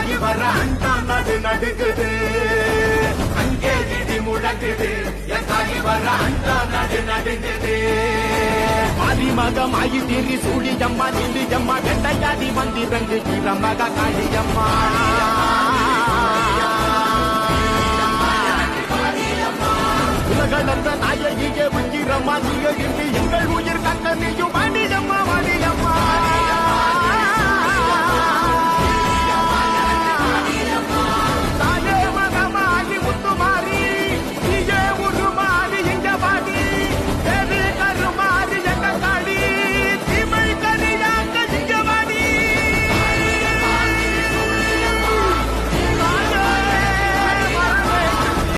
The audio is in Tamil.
தாயி வர அண்டா நடு நடுங்குது அங்கே இடி முழங்குது என் தாயி வர அண்டா நடு நடுங்குது மகமாயி திரி சூழியம்மா நிலியம்மா வெண்டையாடி வந்திரங்கு வீரமக காளியம்மா உலகளந்த நாயகியே உயிரம்மா நீ எழுப்பி எங்கள் உயிர் கண்ண நீயும்